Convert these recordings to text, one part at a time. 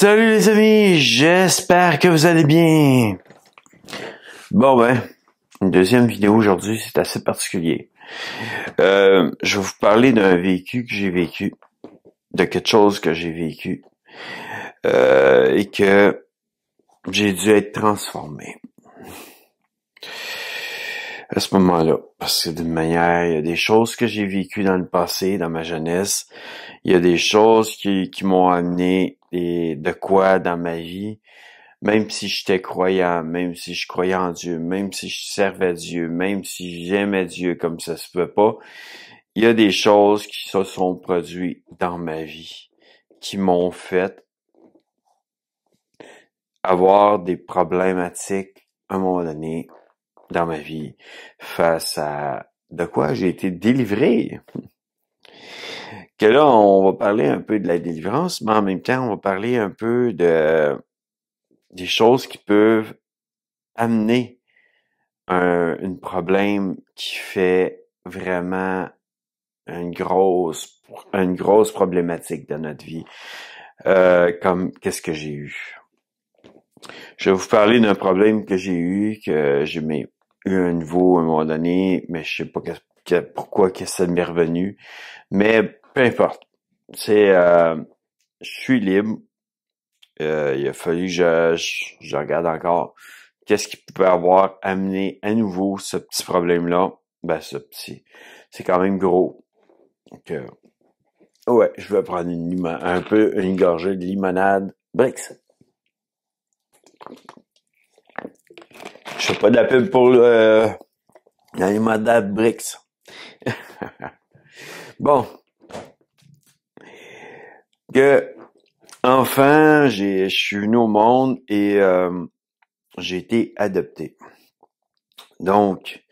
Salut les amis, j'espère que vous allez bien. Bon une deuxième vidéo aujourd'hui, c'est assez particulier. Je vais vous parler d'un vécu que j'ai vécu, de quelque chose que j'ai vécu, et que j'ai dû être transformé. À ce moment-là, parce que d'une manière, il y a des choses que j'ai vécues dans le passé, dans ma jeunesse, il y a des choses qui m'ont amené de quoi dans ma vie, même si j'étais croyant, même si je croyais en Dieu, même si je servais Dieu, même si j'aimais Dieu comme ça se peut pas, il y a des choses qui se sont produites dans ma vie, qui m'ont fait avoir des problématiques à un moment donné dans ma vie face à de quoi j'ai été délivré. Que là, on va parler un peu de la délivrance, mais en même temps, on va parler un peu des choses qui peuvent amener un problème qui fait vraiment une grosse problématique dans notre vie. Comme qu'est-ce que j'ai eu? Je vais vous parler d'un problème que j'ai eu eu un nouveau à un moment donné, mais je sais pas pourquoi que ça m'est revenu. Mais peu importe. Je suis libre. Il a fallu que je regarde encore qu'est-ce qui pouvait avoir amené à nouveau ce petit problème-là. C'est quand même gros. Donc, ouais, je vais prendre une gorgée de limonade Brix. Je fais pas de la pub pour la limonade Brix. Bon. Enfant, je suis venu au monde et j'ai été adopté. Donc,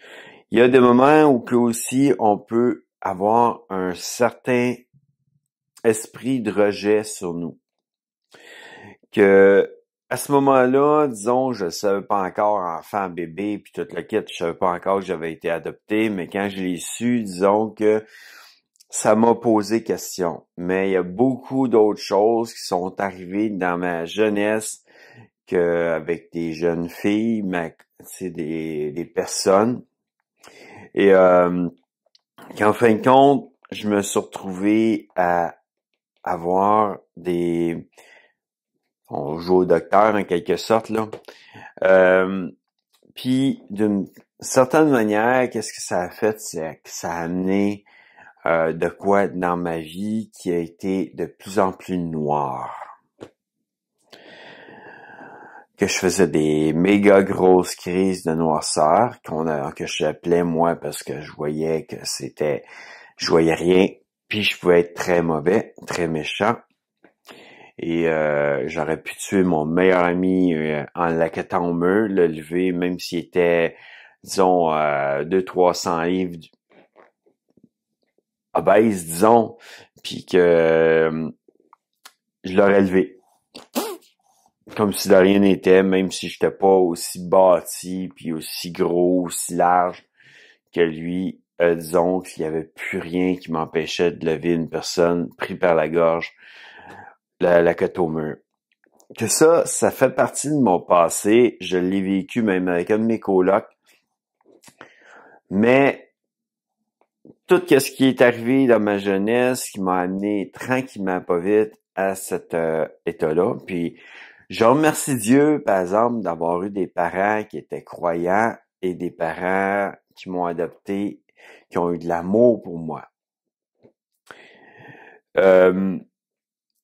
il y a des moments où que aussi on peut avoir un certain esprit de rejet sur nous. Que à ce moment-là, disons, je savais pas encore enfant, bébé, puis tout le kit, je savais pas encore que j'avais été adopté, mais quand je l'ai su, disons que ça m'a posé question. Mais il y a beaucoup d'autres choses qui sont arrivées dans ma jeunesse avec des jeunes filles, c'est des personnes. Et qu'en fin de compte, je me suis retrouvé à avoir on joue au docteur en quelque sorte, là. Puis d'une certaine manière, qu'est-ce que ça a fait? C'est que ça a amené de quoi dans ma vie qui a été de plus en plus noir. Que je faisais des méga grosses crises de noirceur que j'appelais moi parce que je voyais que je voyais rien, puis je pouvais être très mauvais, très méchant. Et j'aurais pu tuer mon meilleur ami en l'acquettant au mur, le lever, même s'il était, disons, 200-300 livres obèse, disons, puis que je l'aurais levé. Comme si de rien n'était, même si j'étais pas aussi bâti, puis aussi gros, aussi large que lui. Disons qu'il y avait plus rien qui m'empêchait de lever une personne pris par la gorge, la queue au mur. Que ça fait partie de mon passé. Je l'ai vécu même avec un de mes colocs. Mais tout ce qui est arrivé dans ma jeunesse, qui m'a amené tranquillement pas vite à cet état-là. Puis je remercie Dieu, par exemple, d'avoir eu des parents qui étaient croyants et des parents qui m'ont adopté, qui ont eu de l'amour pour moi.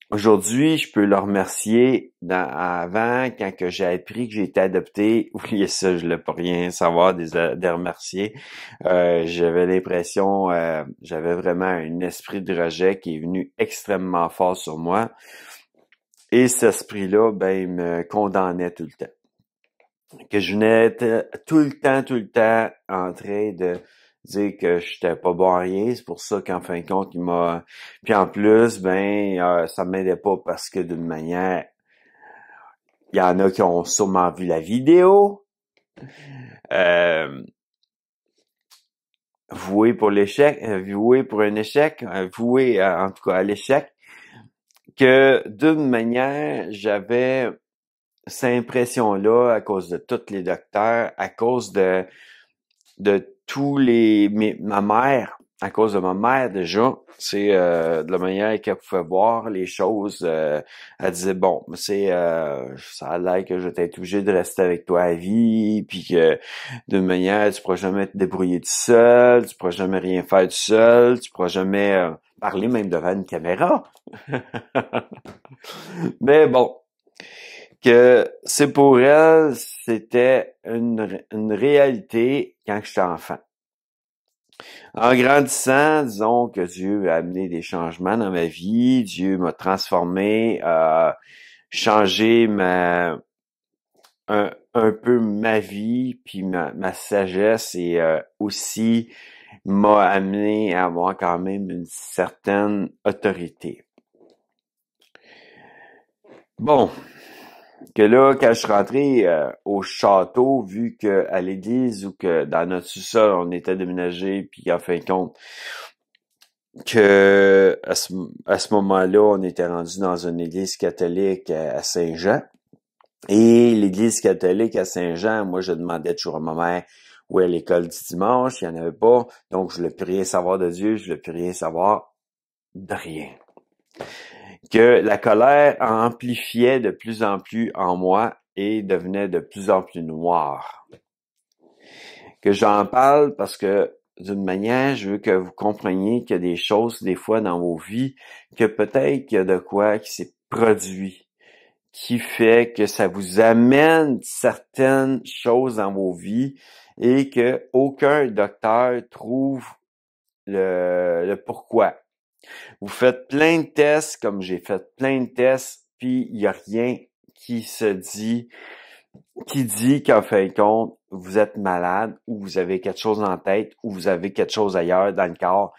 Aujourd'hui, je peux le remercier avant, quand que j'ai appris que j'ai été adopté. Oubliez ça, je voulais pas rien savoir des remercier. J'avais l'impression, j'avais vraiment un esprit de rejet qui est venu extrêmement fort sur moi. Et cet esprit-là, il me condamnait tout le temps. Que je venais tout le temps en train de dire que j'étais pas bon à rien. C'est pour ça qu'en fin de compte, puis en plus, ça m'aidait pas parce que d'une manière, il y en a qui ont sûrement vu la vidéo. Voué pour l'échec, voué pour un échec, voué en tout cas à l'échec. que d'une manière, j'avais cette impression-là à cause de tous les docteurs, à cause de tous ma mère, à cause de ma mère déjà, c'est de la manière qu'elle pouvait voir les choses, elle disait bon, ça a l'air que je vais être obligé de rester avec toi à vie, puis que d'une manière tu pourras jamais te débrouiller tout seul, tu pourras jamais rien faire tout seul, tu pourras jamais parler même devant une caméra. Mais bon, que c'est pour elle, c'était une réalité quand j'étais enfant. En grandissant, disons que Dieu a amené des changements dans ma vie, Dieu m'a transformé, changé un peu ma vie, puis ma sagesse et aussi m'a amené à avoir quand même une certaine autorité. Bon, que là, quand je suis rentré au château, vu que à l'église ou que dans notre sous-sol, on était déménagé, puis en fin de compte, que à ce moment-là, on était rendu dans une église catholique à Saint-Jean. Et l'église catholique à Saint-Jean, moi, je demandais toujours à ma mère où est l'école du dimanche, il n'y en avait pas. Donc, je ne voulais plus rien savoir de Dieu, je ne voulais plus rien savoir de rien. Que la colère amplifiait de plus en plus en moi et devenait de plus en plus noire. Que j'en parle parce que d'une manière, je veux que vous compreniez qu'il y a des choses des fois dans vos vies, que peut-être qu'il y a de quoi qui s'est produit, qui fait que ça vous amène certaines choses dans vos vies et que aucun docteur trouve le pourquoi. Vous faites plein de tests, comme j'ai fait plein de tests, puis il n'y a rien qui dit qu'en fin de compte, vous êtes malade, ou vous avez quelque chose en tête, ou vous avez quelque chose ailleurs dans le corps.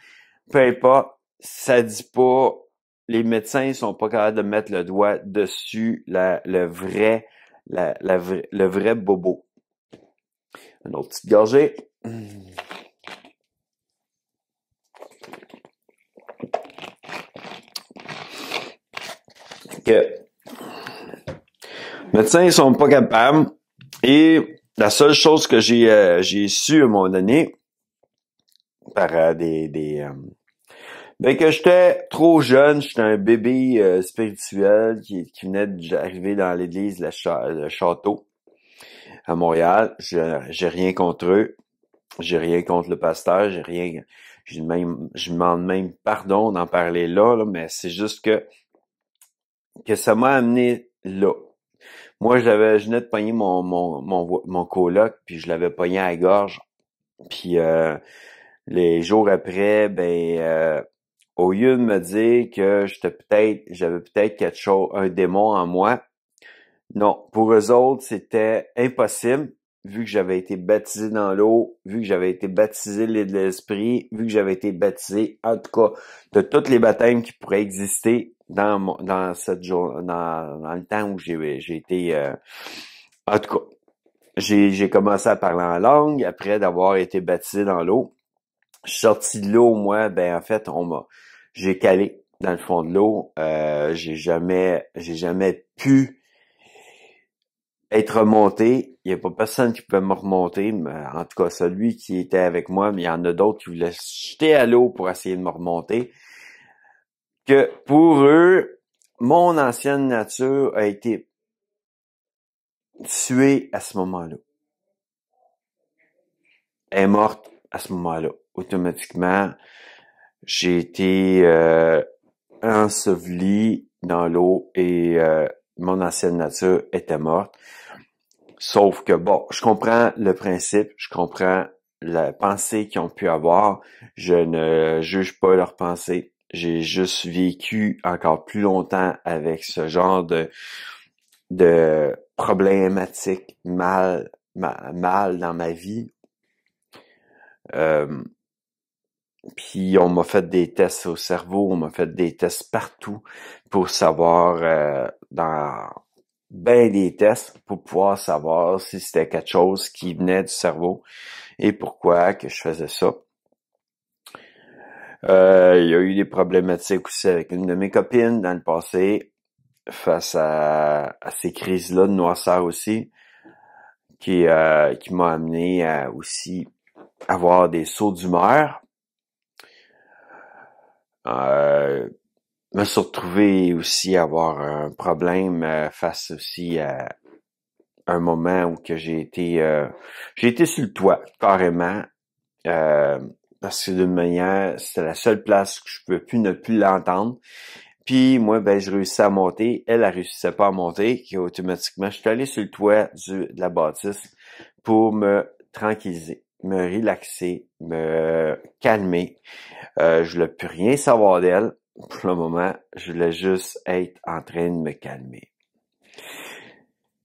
Peu importe, ça dit pas, les médecins sont pas capables de mettre le doigt dessus le vrai bobo. Une autre petite gorgée. Que les médecins sont pas capables. Et la seule chose que j'ai su à un moment donné, par que j'étais trop jeune, j'étais un bébé spirituel qui venait d'arriver dans l'église le château à Montréal. J'ai rien contre eux, j'ai rien contre le pasteur, je demande même pardon d'en parler là, mais c'est juste que ça m'a amené là. Moi, je venais de pogner mon coloc, puis je l'avais pogné à la gorge. Puis les jours après, au lieu de me dire que j'avais peut-être quelque chose, un démon en moi, non, pour eux autres, c'était impossible, vu que j'avais été baptisé dans l'eau, vu que j'avais été baptisé de l'esprit, vu que j'avais été baptisé, en tout cas, de tous les baptêmes qui pourraient exister dans le temps où j'ai été, en tout cas, j'ai commencé à parler en langue après d'avoir été baptisé dans l'eau. Je suis sorti de l'eau, moi, en fait, j'ai calé dans le fond de l'eau. J'ai jamais pu être remonté. Il n'y a pas personne qui pouvait me remonter, mais en tout cas, celui qui était avec moi, mais il y en a d'autres qui voulaient se jeter à l'eau pour essayer de me remonter. Que pour eux, mon ancienne nature a été tuée à ce moment-là. Elle est morte à ce moment-là. Automatiquement, j'ai été enseveli dans l'eau et mon ancienne nature était morte. Sauf que, bon, je comprends le principe, je comprends la pensée qu'ils ont pu avoir. Je ne juge pas leur pensée. J'ai juste vécu encore plus longtemps avec ce genre de problématique mal dans ma vie. Puis on m'a fait des tests au cerveau, on m'a fait des tests partout pour savoir dans ben des tests pour pouvoir savoir si c'était quelque chose qui venait du cerveau et pourquoi que je faisais ça. Il y a eu des problématiques aussi avec une de mes copines dans le passé, face à ces crises-là de noirceur aussi, qui m'a amené à aussi avoir des sauts d'humeur. Me suis retrouvé aussi à avoir un problème face aussi à un moment où que j'ai été sur le toit, carrément, parce que d'une manière, c'était la seule place que je pouvais ne plus l'entendre. Puis moi, ben, je réussissais à monter. Elle réussissait pas à monter. Et automatiquement, je suis allé sur le toit de la bâtisse pour me tranquilliser, me relaxer, me calmer. Je voulais plus rien savoir d'elle. Pour le moment, je voulais juste être en train de me calmer.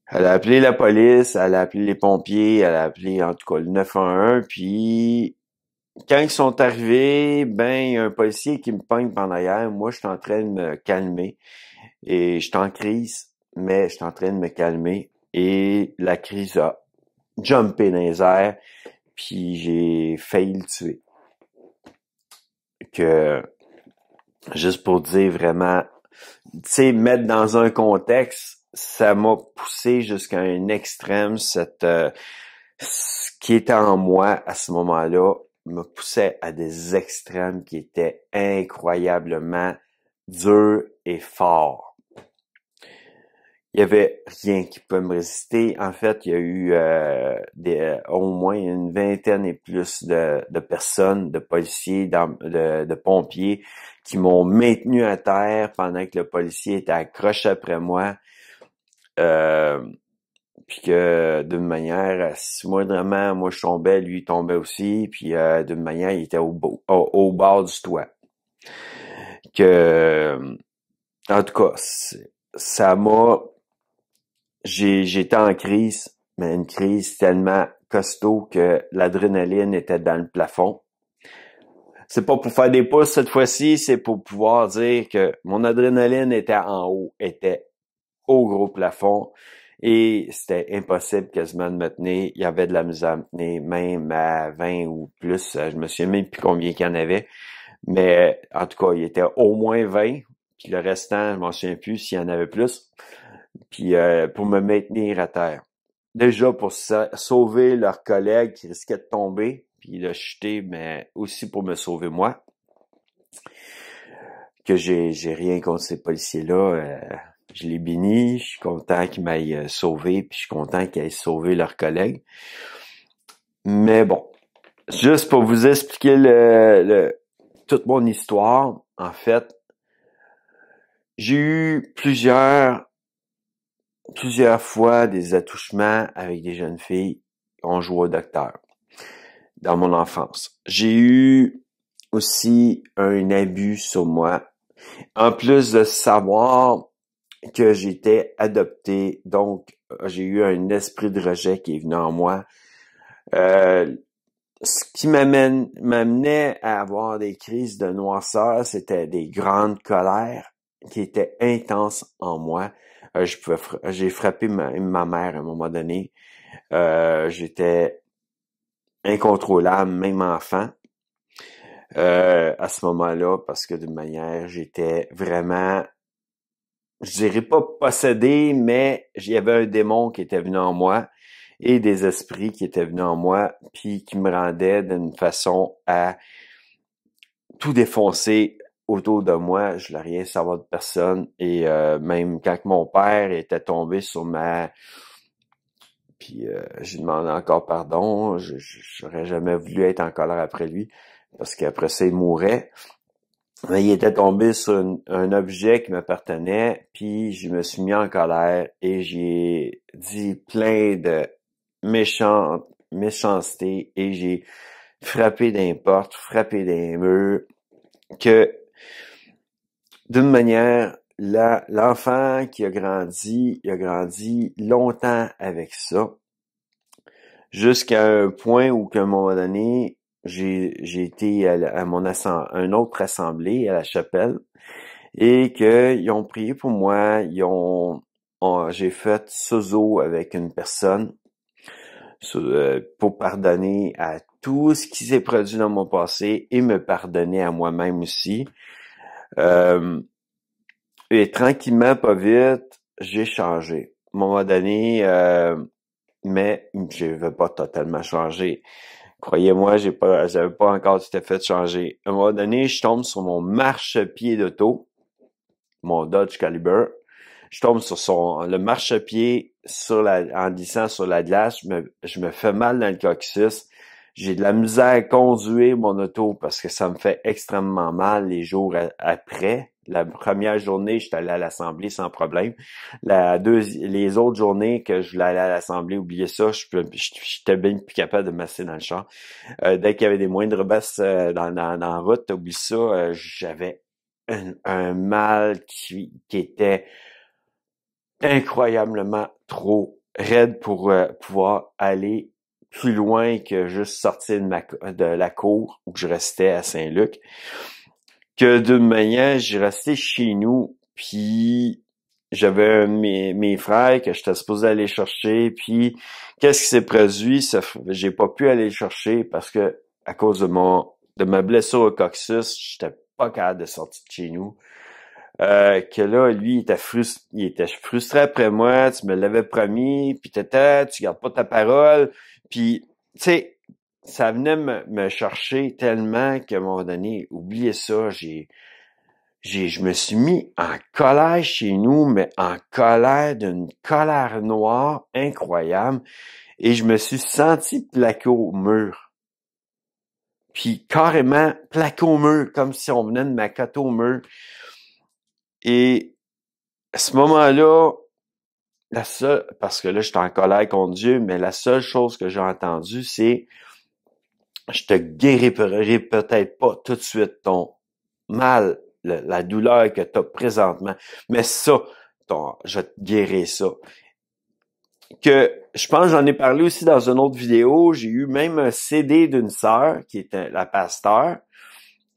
Elle a appelé la police, elle a appelé les pompiers, elle a appelé en tout cas le 911, puis quand ils sont arrivés, ben, il y a un policier qui me pogne par derrière. Moi, je suis en train de me calmer. Et je suis en crise, mais je suis en train de me calmer. Et la crise a jumpé dans les airs. Puis j'ai failli le tuer. Que, juste pour dire vraiment, tu sais, mettre dans un contexte, ça m'a poussé jusqu'à un extrême. Ce qui était en moi à ce moment-là me poussait à des extrêmes qui étaient incroyablement durs et forts. Il y avait rien qui pouvait me résister. En fait, il y a eu au moins une vingtaine et plus de personnes, de policiers, de pompiers qui m'ont maintenu à terre pendant que le policier était accroché après moi. Puis que d'une manière, si moindrement, moi je tombais, lui il tombait aussi, puis d'une manière, il était au bord du toit. Que, en tout cas, ça m'a, j'étais en crise, mais une crise tellement costaud que l'adrénaline était dans le plafond. C'est pas pour faire des pouces cette fois-ci, c'est pour pouvoir dire que mon adrénaline était en haut, était au gros plafond. Et c'était impossible quasiment de me tenir. Il y avait de la misère à me tenir, même à 20 ou plus. Je me souviens même plus combien qu'il y en avait. Mais en tout cas, il était au moins 20. Puis le restant, je m'en souviens plus s'il y en avait plus. Puis pour me maintenir à terre. Déjà pour sauver leurs collègues qui risquaient de tomber, puis de chuter, mais aussi pour me sauver moi. Que j'ai rien contre ces policiers-là. Je les bénis, je suis content qu'ils m'aillent sauvé, puis je suis content qu'ils aient sauvé leurs collègues. Mais bon, juste pour vous expliquer toute mon histoire, en fait, j'ai eu plusieurs fois des attouchements avec des jeunes filles qui ont joué au docteur dans mon enfance. J'ai eu aussi un abus sur moi. En plus de savoir que j'étais adopté, donc j'ai eu un esprit de rejet qui est venu en moi. Ce qui m'amenait à avoir des crises de noirceur, c'était des grandes colères qui étaient intenses en moi. J'ai frappé ma mère à un moment donné. J'étais incontrôlable, même enfant. À ce moment-là, parce que d'une manière, j'étais vraiment, je dirais pas possédé, mais il y avait un démon qui était venu en moi et des esprits qui étaient venus en moi, puis qui me rendaient d'une façon à tout défoncer autour de moi. Je voulais rien savoir de personne. Et même quand mon père était tombé sur puis j'ai demandé encore pardon, j'aurais jamais voulu être en colère après lui, parce qu'après ça, il mourait. Mais il était tombé sur un objet qui m'appartenait, puis je me suis mis en colère et j'ai dit plein de méchanceté et j'ai frappé des portes, frappé des murs, que d'une manière, l'enfant qui a grandi, il a grandi longtemps avec ça, jusqu'à un point où qu'à un moment donné, j'ai été à une autre assemblée à la chapelle et qu'ils ont prié pour moi, j'ai fait sozo avec une personne pour pardonner à tout ce qui s'est produit dans mon passé et me pardonner à moi-même aussi. Et tranquillement, pas vite, j'ai changé. À un moment donné, mais je veux pas totalement changer. Croyez-moi, j'avais pas encore tout à fait changé. À un moment donné, je tombe sur mon marchepied d'auto, mon Dodge Caliber. Je tombe sur le marchepied en glissant sur la glace. Je me fais mal dans le coccyx. J'ai de la misère à conduire mon auto parce que ça me fait extrêmement mal les jours après. La première journée, j'étais allé à l'Assemblée sans problème. Les autres journées que je voulais aller à l'Assemblée, oubliez ça, j'étais bien plus capable de me masser dans le char. Dès qu'il y avait des moindres basses dans la route, oublie ça, j'avais un mal qui était incroyablement trop raide pour pouvoir aller plus loin que juste sortir de la cour où je restais à Saint-Luc. Que d'une manière, j'ai resté chez nous, puis j'avais mes frères que j'étais supposé aller chercher, puis qu'est-ce qui s'est produit? J'ai pas pu aller le chercher parce que à cause de ma blessure au coccyx, j'étais pas capable de sortir de chez nous. Que là, lui, il était frustré après moi, tu me l'avais promis, puis tu gardes pas ta parole, puis tu sais, ça venait me chercher tellement qu'à un moment donné, oubliez ça, je me suis mis en colère chez nous, mais en colère d'une colère noire incroyable, et je me suis senti plaqué au mur. Puis carrément plaqué au mur, comme si on venait de m'accoter au mur. Et à ce moment-là, parce que là, j'étais en colère contre Dieu, mais la seule chose que j'ai entendue, c'est je te guérirai peut-être pas tout de suite ton mal, la douleur que tu as présentement, mais ça, je vais te guérir ça. Que je pense j'en ai parlé aussi dans une autre vidéo, j'ai eu même un CD d'une sœur qui était la pasteur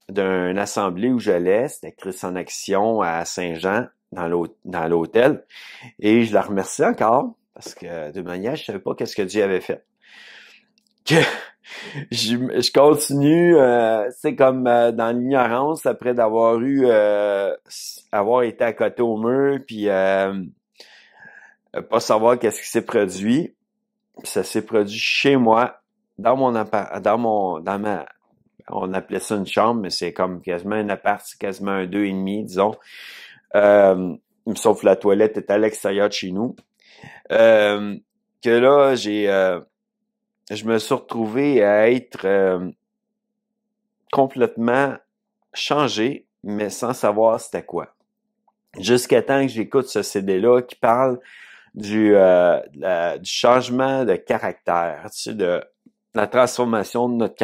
d'une assemblée où j'allais, c'était Christ en action à Saint-Jean dans l'hôtel, et je la remercie encore parce que de manière je savais pas qu'est-ce que Dieu avait fait. Que je continue, c'est comme dans l'ignorance après d'avoir avoir été à côté au mur puis pas savoir qu'est-ce qui s'est produit. Puis ça s'est produit chez moi, dans mon appart, on appelait ça une chambre, mais c'est comme quasiment un appart, c'est quasiment un 2,5, disons. Sauf la toilette est à l'extérieur de chez nous. Que là, je me suis retrouvé à être complètement changé, mais sans savoir c'était quoi. Jusqu'à temps que j'écoute ce CD-là qui parle du changement de caractère, tu sais, de la transformation de notre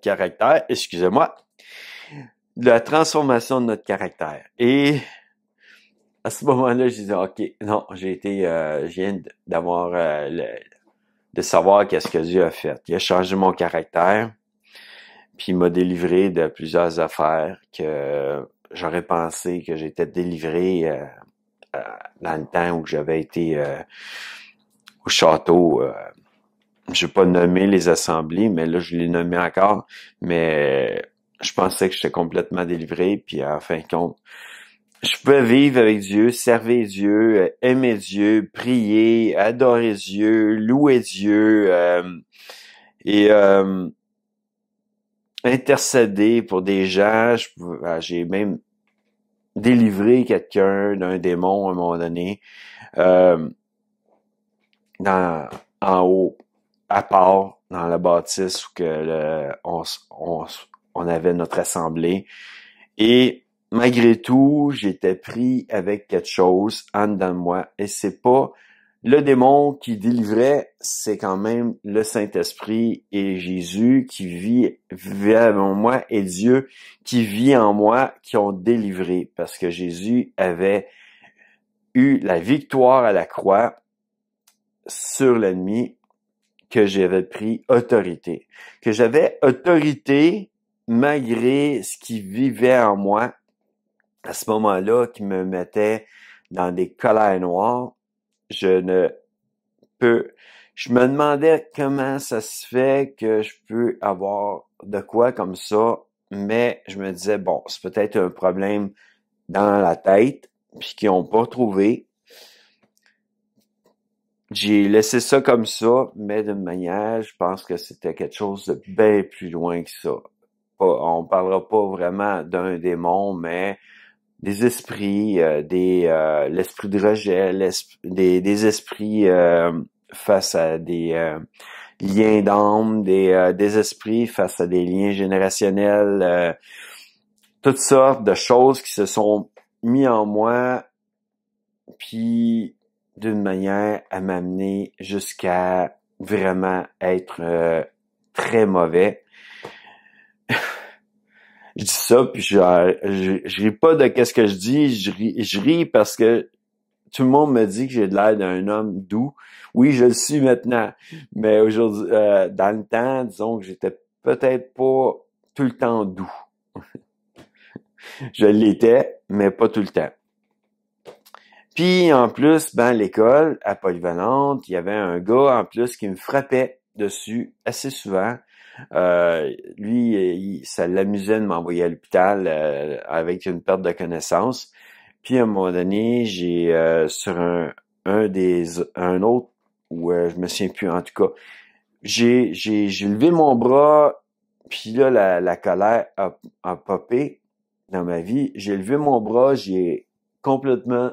caractère, excusez-moi, de la transformation de notre caractère. Et à ce moment-là, je disais, OK, non, je viens d'avoir de savoir qu'est-ce que Dieu a fait. Il a changé mon caractère, puis il m'a délivré de plusieurs affaires que j'aurais pensé que j'étais délivré dans le temps où j'avais été au château. Je vais pas nommer les assemblées, mais là, je l'ai nommé encore. Mais je pensais que j'étais complètement délivré, puis en fin de compte, je pouvais vivre avec Dieu, servir Dieu, aimer Dieu, prier, adorer Dieu, louer Dieu et intercéder pour des gens. J'ai même délivré quelqu'un d'un démon à un moment donné en haut, à part dans la bâtisse où on avait notre assemblée. Et malgré tout, j'étais pris avec quelque chose en dedans de moi. Et c'est pas le démon qui délivrait, c'est quand même le Saint-Esprit et Jésus qui vivait en moi et Dieu qui vit en moi qui ont délivré. Parce que Jésus avait eu la victoire à la croix sur l'ennemi, que j'avais pris autorité. Que j'avais autorité malgré ce qui vivait en moi à ce moment-là, qui me mettait dans des colères noires. Je ne peux Je me demandais comment ça se fait que je peux avoir de quoi comme ça, mais je me disais, bon, c'est peut-être un problème dans la tête, puis qu'ils n'ont pas trouvé. J'ai laissé ça comme ça, mais d'une manière, je pense que c'était quelque chose de bien plus loin que ça. On parlera pas vraiment d'un démon, mais des esprits, l'esprit de rejet, des esprits face à des liens d'âme, des esprits face à des liens générationnels, toutes sortes de choses qui se sont mis en moi, puis d'une manière à m'amener jusqu'à vraiment être très mauvais. Je dis ça, puis je ris pas de qu'est-ce que je dis, je ris parce que tout le monde me dit que j'ai de l'air d'un homme doux. Oui, je le suis maintenant, mais aujourd'hui, dans le temps, disons que j'étais peut-être pas tout le temps doux. Je l'étais, mais pas tout le temps. Puis en plus, à l'école, à Polyvalente, il y avait un gars en plus qui me frappait dessus assez souvent. Lui, ça l'amusait de m'envoyer à l'hôpital avec une perte de connaissance. Puis à un moment donné, j'ai sur un autre où je me souviens plus en tout cas, j'ai levé mon bras, puis là la colère a popé dans ma vie. J'ai levé mon bras, j'ai complètement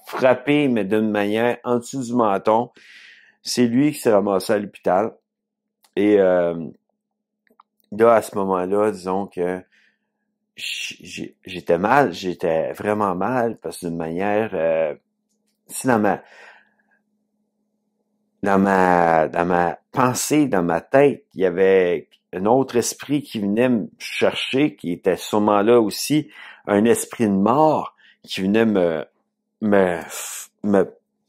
frappé, mais d'une manière en dessous du menton. C'est lui qui s'est ramassé à l'hôpital. Et là, à ce moment-là, disons que j'étais vraiment mal, parce que d'une manière, si dans ma pensée, dans ma tête, il y avait un autre esprit qui venait me chercher, qui était sûrement là aussi, un esprit de mort, qui venait me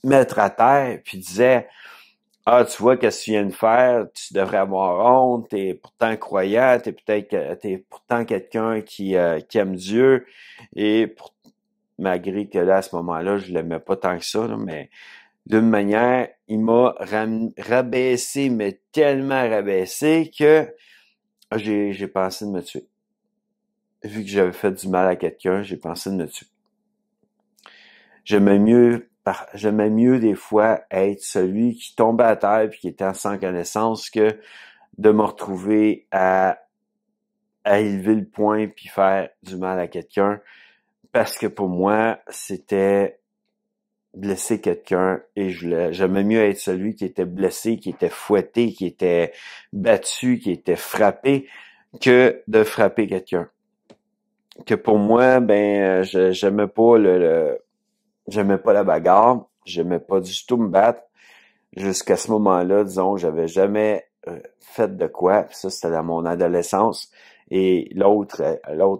mettre à terre, puis disait, ah, tu vois, qu'est-ce que tu viens de faire? Tu devrais avoir honte, t'es pourtant croyant, t'es pourtant quelqu'un qui aime Dieu, et malgré que là, à ce moment-là, je l'aimais pas tant que ça, là, mais d'une manière, il m'a rabaissé, mais tellement rabaissé que j'ai pensé de me tuer. Vu que j'avais fait du mal à quelqu'un, j'ai pensé de me tuer. J'aimais mieux des fois être celui qui tombait à terre puis qui était sans connaissance que de me retrouver à élever le poing puis faire du mal à quelqu'un, parce que pour moi, c'était blesser quelqu'un, et j'aimais mieux être celui qui était blessé, qui était fouetté, qui était battu, qui était frappé, que de frapper quelqu'un. Que pour moi, j'aimais pas j'aimais pas la bagarre, j'aimais pas du tout me battre. Jusqu'à ce moment-là, disons, j'avais jamais fait de quoi. Puis ça, c'était dans mon adolescence. Et l'autre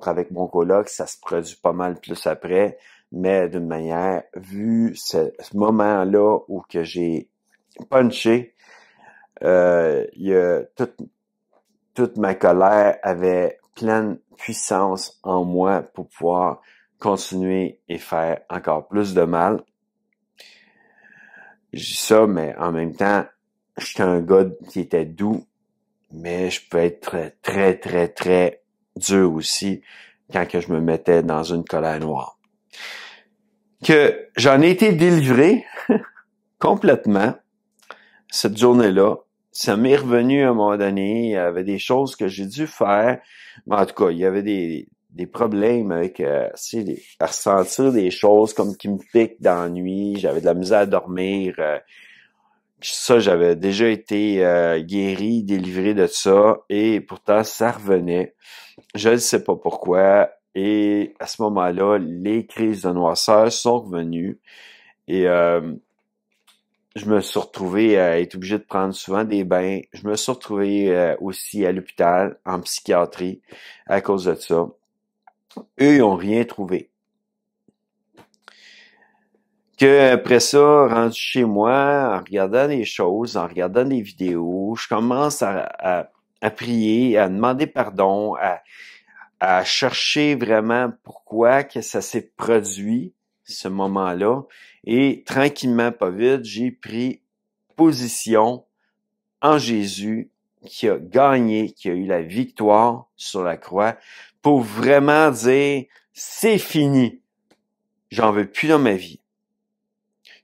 avec mon coloc, ça se produit pas mal plus après. Mais d'une manière, vu ce moment-là où que j'ai punché, il y a toute ma colère avait pleine puissance en moi pour pouvoir continuer et faire encore plus de mal. Je dis ça, mais en même temps, j'étais un gars qui était doux, mais je peux être très, très, très, très dur aussi quand que je me mettais dans une colère noire. Que j'en ai été délivré complètement cette journée-là. Ça m'est revenu à un moment donné. Il y avait des choses que j'ai dû faire. Mais en tout cas, il y avait des problèmes avec à ressentir des choses comme qui me piquent dans la nuit. J'avais de la misère à dormir. Ça, j'avais déjà été guéri, délivré de ça, et pourtant, ça revenait. Je ne sais pas pourquoi. Et à ce moment-là, les crises de noirceur sont revenues. Et je me suis retrouvé à être obligé de prendre souvent des bains. Je me suis retrouvé aussi à l'hôpital, en psychiatrie, à cause de ça. Eux, ils n'ont rien trouvé. Que après ça, rendu chez moi, en regardant des choses, en regardant des vidéos, je commence à prier, à demander pardon, à chercher vraiment pourquoi que ça s'est produit, ce moment-là. Et tranquillement, pas vite, j'ai pris position en Jésus, qui a gagné, qui a eu la victoire sur la croix, pour vraiment dire, c'est fini. J'en veux plus dans ma vie.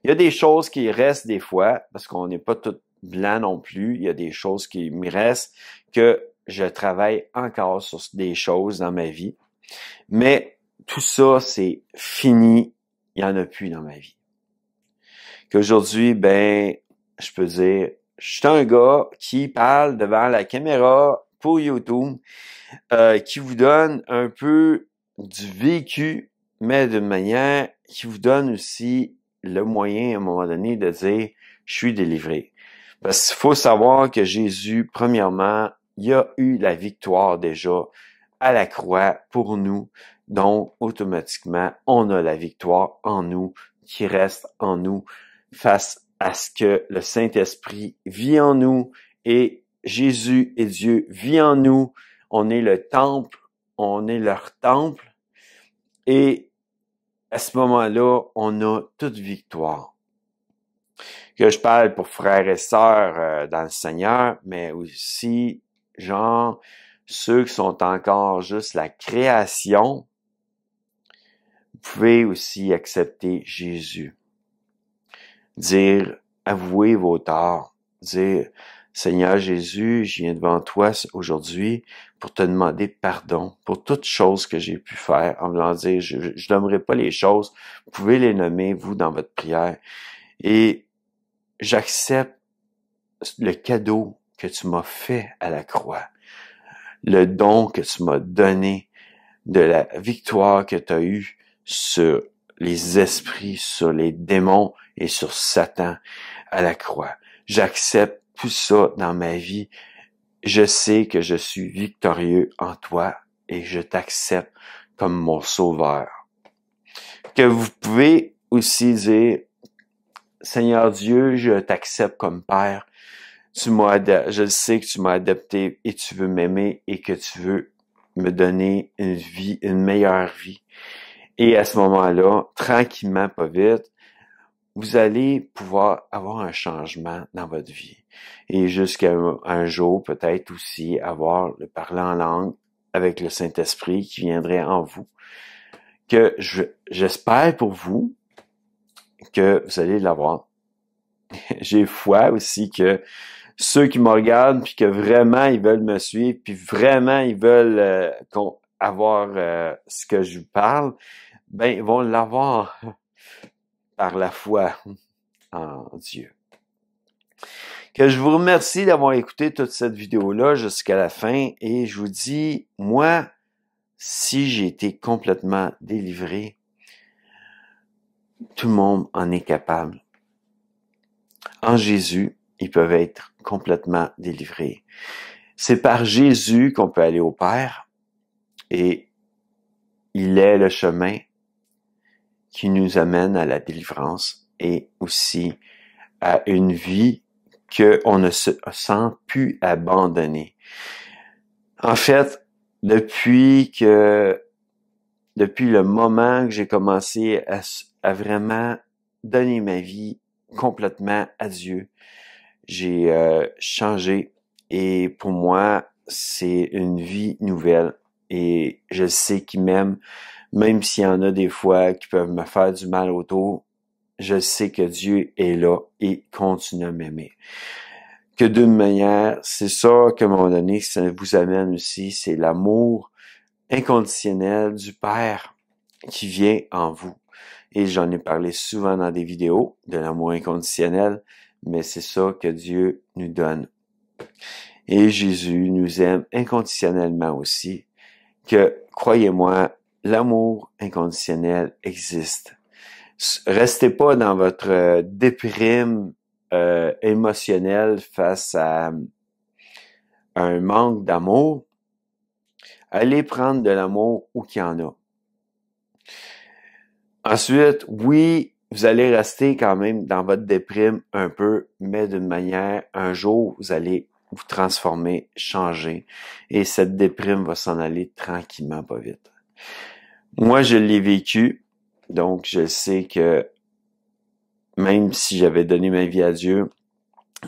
Il y a des choses qui restent des fois, parce qu'on n'est pas tout blanc non plus. Il y a des choses qui me restent, que je travaille encore sur des choses dans ma vie. Mais tout ça, c'est fini. Il n'y en a plus dans ma vie. Qu'aujourd'hui, je peux dire, je suis un gars qui parle devant la caméra pour YouTube, qui vous donne un peu du vécu, mais d'une manière qui vous donne aussi le moyen, à un moment donné, de dire « je suis délivré ». Parce qu'il faut savoir que Jésus, premièrement, il a eu la victoire déjà à la croix pour nous. Donc, automatiquement, on a la victoire en nous, qui reste en nous, face à ce que le Saint-Esprit vit en nous et Jésus et Dieu vit en nous. On est le temple, on est leur temple et à ce moment-là, on a toute victoire. Que je parle pour frères et sœurs dans le Seigneur, mais aussi, ceux qui sont encore juste la création, vous pouvez aussi accepter Jésus. Dire, avouez vos torts, dire, Seigneur Jésus, je viens devant toi aujourd'hui pour te demander pardon pour toutes choses que j'ai pu faire, en voulant dire, je nommerai pas les choses, vous pouvez les nommer, vous, dans votre prière, et j'accepte le cadeau que tu m'as fait à la croix, le don que tu m'as donné, de la victoire que tu as eue sur les esprits, sur les démons et sur Satan à la croix. J'accepte tout ça dans ma vie. Je sais que je suis victorieux en toi et je t'accepte comme mon sauveur. Que vous pouvez aussi dire, Seigneur Dieu, je t'accepte comme Père. Je sais que tu m'as adopté et tu veux m'aimer et que tu veux me donner une vie, une meilleure vie. Et à ce moment-là, tranquillement, pas vite, vous allez pouvoir avoir un changement dans votre vie. Et jusqu'à un jour, peut-être aussi avoir le parler en langue avec le Saint-Esprit qui viendrait en vous. Que j'espère pour vous que vous allez l'avoir. J'ai foi aussi que ceux qui me regardent puis que vraiment ils veulent me suivre puis vraiment ils veulent avoir ce que je vous parle, ils vont l'avoir par la foi en Dieu. Que je vous remercie d'avoir écouté toute cette vidéo-là jusqu'à la fin et je vous dis, moi, si j'ai été complètement délivré, tout le monde en est capable. En Jésus, ils peuvent être complètement délivrés. C'est par Jésus qu'on peut aller au Père et il est le chemin qui nous amène à la délivrance et aussi à une vie qu'on ne se sent plus abandonné. En fait, depuis le moment que j'ai commencé à vraiment donner ma vie complètement à Dieu, j'ai changé et pour moi, c'est une vie nouvelle et je sais qu'il m'aime, même s'il y en a des fois qui peuvent me faire du mal autour, je sais que Dieu est là et continue à m'aimer. Que d'une manière, c'est ça qu'à un moment donné, ça vous amène aussi, c'est l'amour inconditionnel du Père qui vient en vous. Et j'en ai parlé souvent dans des vidéos de l'amour inconditionnel, mais c'est ça que Dieu nous donne. Et Jésus nous aime inconditionnellement aussi, que, croyez-moi, l'amour inconditionnel existe. Restez pas dans votre déprime émotionnelle face à un manque d'amour. Allez prendre de l'amour où qu'il y en a. Ensuite, oui, vous allez rester quand même dans votre déprime un peu, mais d'une manière, un jour, vous allez vous transformer, changer, et cette déprime va s'en aller tranquillement, pas vite. Moi, je l'ai vécu, donc je sais que même si j'avais donné ma vie à Dieu,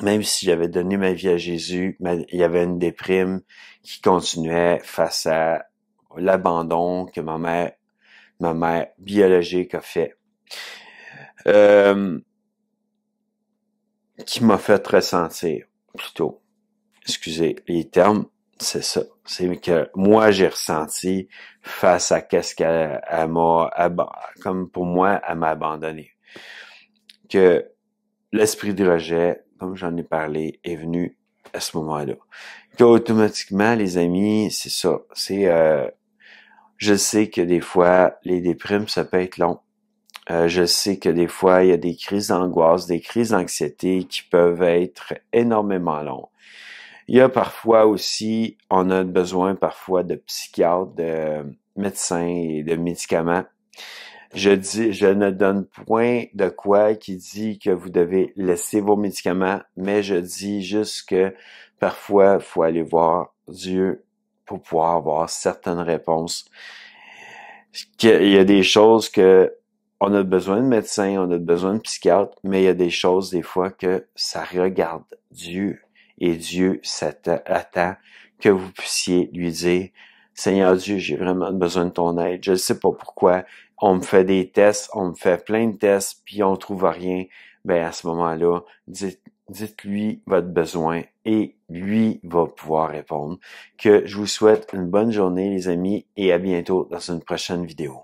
Même si j'avais donné ma vie à Jésus, il y avait une déprime qui continuait face à l'abandon que ma mère biologique a fait. Qui m'a fait ressentir, plutôt. Excusez les termes, c'est ça. C'est que moi, j'ai ressenti face à qu'est-ce qu'elle m'a, comme pour moi, elle m'a abandonné. Que l'esprit de rejet, comme j'en ai parlé, est venu à ce moment-là. Qu'automatiquement, les amis, c'est ça. Je sais que des fois, les déprimes, ça peut être long. Je sais que des fois, il y a des crises d'angoisse, des crises d'anxiété qui peuvent être énormément longues. Il y a parfois aussi, on a besoin parfois de psychiatres, de médecins et de médicaments. Je ne donne point de quoi qui dit que vous devez laisser vos médicaments, mais je dis juste que parfois, il faut aller voir Dieu pour pouvoir avoir certaines réponses. Il y a des choses que on a besoin de médecins, on a besoin de psychiatres, mais il y a des choses des fois que ça regarde Dieu. Et Dieu attend que vous puissiez lui dire, Seigneur Dieu, j'ai vraiment besoin de ton aide. Je ne sais pas pourquoi. On me fait des tests, on me fait plein de tests, puis on trouve rien. Ben, à ce moment-là, dites-lui votre besoin et lui va pouvoir répondre. Que je vous souhaite une bonne journée, les amis, et à bientôt dans une prochaine vidéo.